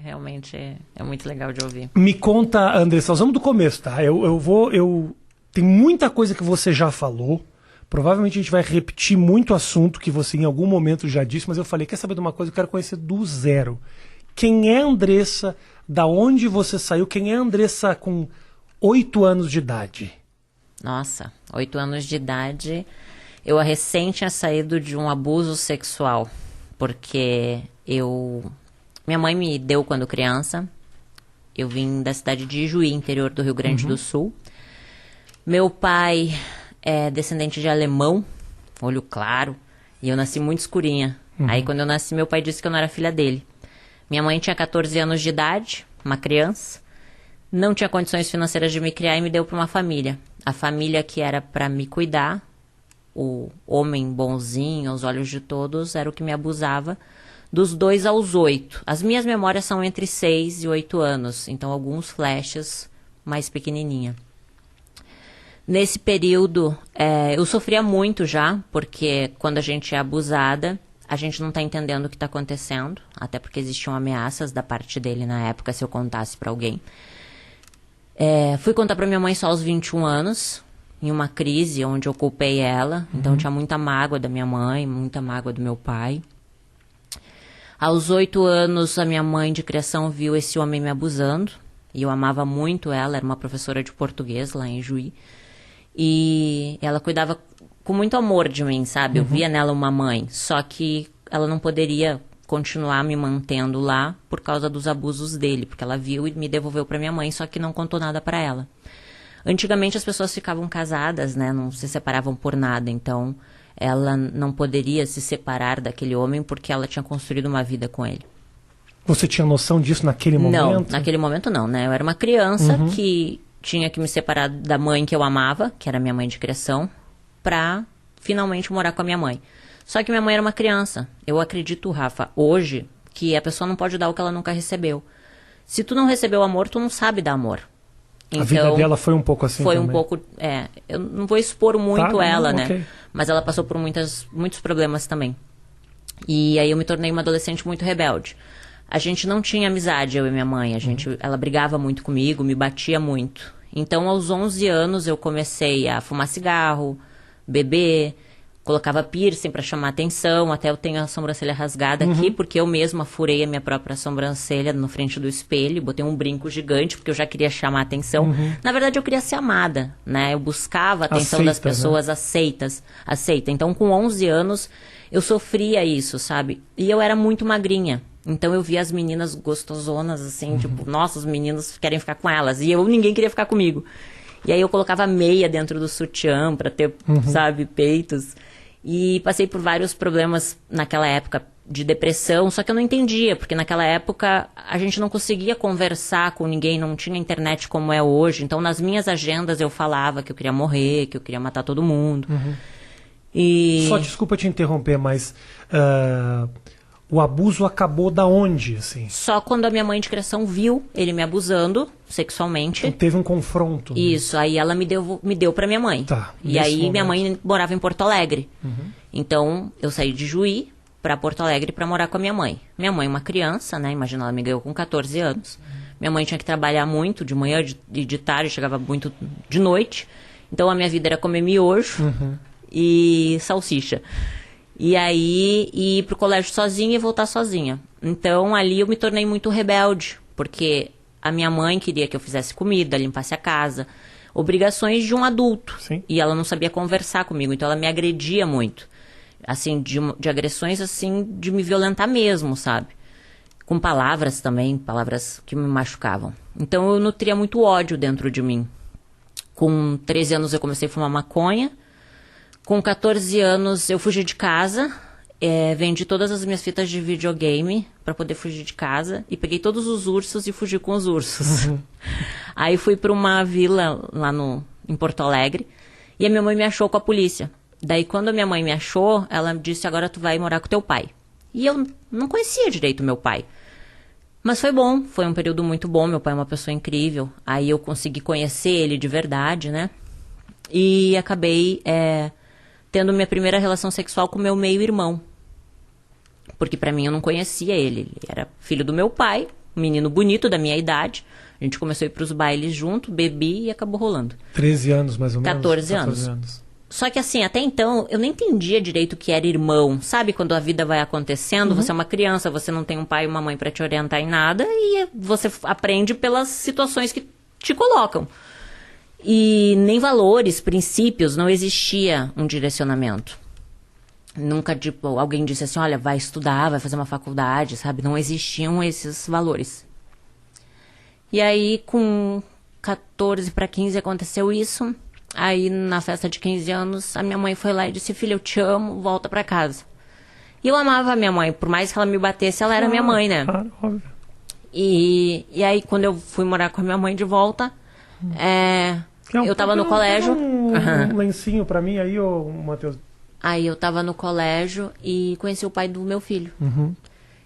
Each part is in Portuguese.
Realmente é muito legal de ouvir. Me conta, Andressa, nós vamos do começo, tá? Tem muita coisa que você já falou. Provavelmente a gente vai repetir muito assunto que você em algum momento já disse, mas eu falei, quer saber de uma coisa? Eu quero conhecer do zero. Quem é a Andressa? Da onde você saiu? Quem é a Andressa com 8 anos de idade? Nossa, 8 anos de idade, eu recém tinha saído de um abuso sexual, porque minha mãe me deu quando criança, eu vim da cidade de Ijuí, interior do Rio Grande do Sul. Meu pai é descendente de alemão, olho claro, e eu nasci muito escurinha. Aí quando eu nasci, meu pai disse que eu não era filha dele. Minha mãe tinha 14 anos de idade, uma criança, não tinha condições financeiras de me criar e me deu para uma família. A família que era para me cuidar, o homem bonzinho, aos olhos de todos, era o que me abusava, dos 2 aos 8. As minhas memórias são entre 6 e 8 anos, então alguns flashes mais pequenininha. Nesse período, eu sofria muito já, porque quando a gente é abusada, a gente não está entendendo o que está acontecendo, até porque existiam ameaças da parte dele na época, se eu contasse para alguém. Fui contar para minha mãe só aos 21 anos, em uma crise onde eu culpei ela, então tinha muita mágoa da minha mãe, muita mágoa do meu pai. Aos 8 anos, a minha mãe de criação viu esse homem me abusando, e eu amava muito ela, era uma professora de português lá em Juí, e ela cuidava com muito amor de mim, sabe? Eu via nela uma mãe, só que ela não poderia continuar me mantendo lá por causa dos abusos dele, porque ela viu e me devolveu para minha mãe, só que não contou nada para ela. Antigamente as pessoas ficavam casadas, né? Não se separavam por nada, então ela não poderia se separar daquele homem porque ela tinha construído uma vida com ele. Você tinha noção disso naquele momento? Não, naquele momento não, né? Eu era uma criança que tinha que me separar da mãe que eu amava, que era minha mãe de criação, pra finalmente morar com a minha mãe. Só que minha mãe era uma criança. Eu acredito, Rafa, hoje, que a pessoa não pode dar o que ela nunca recebeu. Se tu não recebeu amor, tu não sabe dar amor. Então, a vida dela foi um pouco assim foi também. Um pouco, eu não vou expor muito ela, não, né? okay. Mas ela passou por muitos problemas também. E aí eu me tornei uma adolescente muito rebelde. A gente não tinha amizade, eu e minha mãe. Ela brigava muito comigo, me batia muito. Então, aos 11 anos, eu comecei a fumar cigarro, beber, colocava piercing para chamar atenção. Até eu tenho a sobrancelha rasgada aqui, porque eu mesma furei a minha própria sobrancelha no frente do espelho. Botei um brinco gigante, porque eu já queria chamar atenção. Na verdade, eu queria ser amada, né? Eu buscava a atenção das pessoas, né? Aceita. Então, com 11 anos, eu sofria isso, sabe? E eu era muito magrinha. Então eu via as meninas gostosonas, assim, tipo, nossa, os meninos querem ficar com elas. E ninguém queria ficar comigo. E aí eu colocava meia dentro do sutiã pra ter, sabe, peitos. E passei por vários problemas naquela época de depressão, só que eu não entendia, porque naquela época a gente não conseguia conversar com ninguém, não tinha internet como é hoje. Então nas minhas agendas eu falava que eu queria morrer, que eu queria matar todo mundo. E... Só desculpa te interromper, mas... o abuso acabou da onde, assim? Só quando a minha mãe de criação viu ele me abusando sexualmente. Então teve um confronto. Né? Isso, aí ela me deu pra minha mãe. Tá, e aí momento. minha mãe morava em Porto Alegre. Então eu saí de Juí pra Porto Alegre pra morar com a minha mãe. Minha mãe, uma criança, né? Imagina, ela me ganhou com 14 anos. Minha mãe tinha que trabalhar muito de manhã e de tarde, chegava muito de noite. Então a minha vida era comer miojo e salsicha. E aí, ir pro colégio sozinha e voltar sozinha. Então, ali eu me tornei muito rebelde, porque a minha mãe queria que eu fizesse comida, limpasse a casa, obrigações de um adulto. Sim. E ela não sabia conversar comigo, então ela me agredia muito. Assim, de agressões, assim, de me violentar mesmo, sabe? Com palavras também, palavras que me machucavam. Então, eu nutria muito ódio dentro de mim. Com 13 anos eu comecei a fumar maconha. Com 14 anos eu fugi de casa, vendi todas as minhas fitas de videogame para poder fugir de casa e peguei todos os ursos e fugi com os ursos. Aí fui para uma vila lá em Porto Alegre e a minha mãe me achou com a polícia. Daí quando a minha mãe me achou, ela me disse, agora tu vai morar com teu pai. E eu não conhecia direito meu pai. Mas foi bom, foi um período muito bom, meu pai é uma pessoa incrível. Aí eu consegui conhecer ele de verdade, né? E acabei... tendo minha primeira relação sexual com meu meio-irmão. Porque pra mim eu não conhecia ele. Ele era filho do meu pai, um menino bonito da minha idade. A gente começou a ir pros bailes junto, bebi e acabou rolando. 13 anos, mais ou menos? 14 anos. Só que assim, até então, eu nem entendia direito o que era irmão. Sabe quando a vida vai acontecendo, você é uma criança, você não tem um pai e uma mãe pra te orientar em nada, e você aprende pelas situações que te colocam. E nem valores, princípios, não existia um direcionamento. Nunca, tipo, alguém disse assim, olha, vai estudar, vai fazer uma faculdade, sabe? Não existiam esses valores. E aí, com 14 para 15 aconteceu isso. Aí, na festa de 15 anos, a minha mãe foi lá e disse, filha, eu te amo, volta pra casa. E eu amava a minha mãe, por mais que ela me batesse, ela era minha mãe, né? Claro, óbvio. E aí, quando eu fui morar com a minha mãe de volta, eu tava no colégio. Um lencinho pra mim aí, ô Matheus. Aí eu tava no colégio e conheci o pai do meu filho.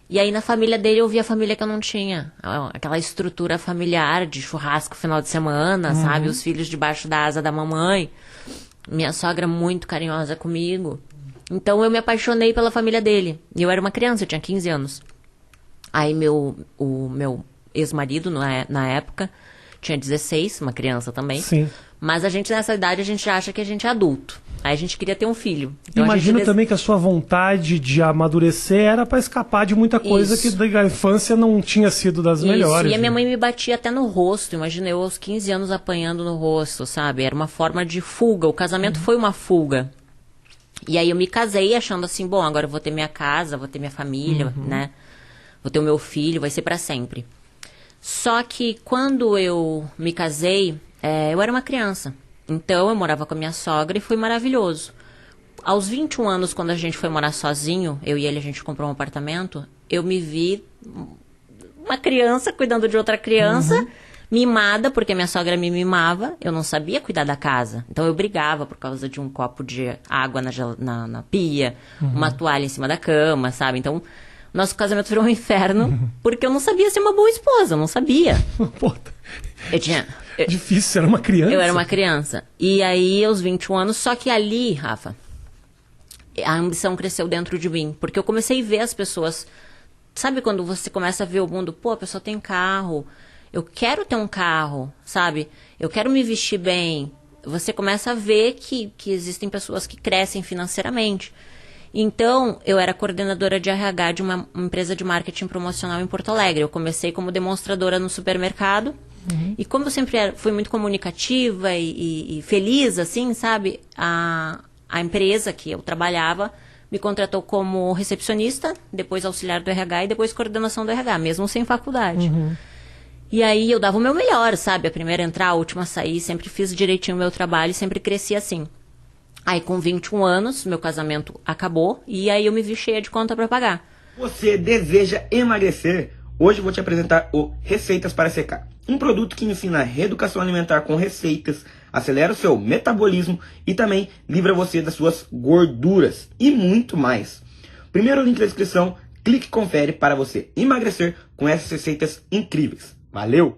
E aí na família dele eu vi a família que eu não tinha. Aquela estrutura familiar de churrasco final de semana, sabe? Os filhos debaixo da asa da mamãe. Minha sogra muito carinhosa comigo. Então eu me apaixonei pela família dele. E eu era uma criança, eu tinha 15 anos. Aí o meu ex-marido, na época, tinha 16, uma criança também. Sim. Mas a gente, nessa idade, a gente acha que a gente é adulto. Aí a gente queria ter um filho. Então, imagino também que a sua vontade de amadurecer era para escapar de muita coisa que da infância não tinha sido das melhores. E a minha mãe me batia até no rosto. Imagina eu aos 15 anos apanhando no rosto, sabe? Era uma forma de fuga. O casamento foi uma fuga. E aí eu me casei achando assim, bom, agora eu vou ter minha casa, vou ter minha família, né? Vou ter o meu filho, vai ser para sempre. Só que quando eu me casei, eu era uma criança. Então eu morava com a minha sogra e foi maravilhoso. Aos 21 anos, quando a gente foi morar sozinho, eu e ele, a gente comprou um apartamento, eu me vi uma criança cuidando de outra criança, mimada, porque a minha sogra me mimava, eu não sabia cuidar da casa. Então eu brigava por causa de um copo de água na pia, uma toalha em cima da cama, sabe? Então, nosso casamento virou um inferno, porque eu não sabia ser uma boa esposa, eu não sabia. Difícil, você era uma criança. Eu era uma criança. E aí, aos 21 anos, só que ali, Rafa, a ambição cresceu dentro de mim. Porque eu comecei a ver as pessoas... Sabe quando você começa a ver o mundo? Pô, a pessoa tem carro. Eu quero ter um carro, sabe? Eu quero me vestir bem. Você começa a ver que existem pessoas que crescem financeiramente. Então, eu era coordenadora de RH de uma empresa de marketing promocional em Porto Alegre. Eu comecei como demonstradora no supermercado. E como eu sempre fui muito comunicativa e feliz, assim, sabe? A empresa que eu trabalhava me contratou como recepcionista, depois auxiliar do RH e depois coordenação do RH, mesmo sem faculdade. E aí eu dava o meu melhor, sabe? A primeira a entrar, a última a sair, sempre fiz direitinho o meu trabalho, sempre cresci assim. Aí com 21 anos, meu casamento acabou e aí eu me vi cheia de conta pra pagar. Você deseja emagrecer? Hoje eu vou te apresentar o Receitas para Secar. Um produto que ensina a reeducação alimentar com receitas, acelera o seu metabolismo e também livra você das suas gorduras e muito mais. Primeiro link da descrição, clique e confere para você emagrecer com essas receitas incríveis. Valeu!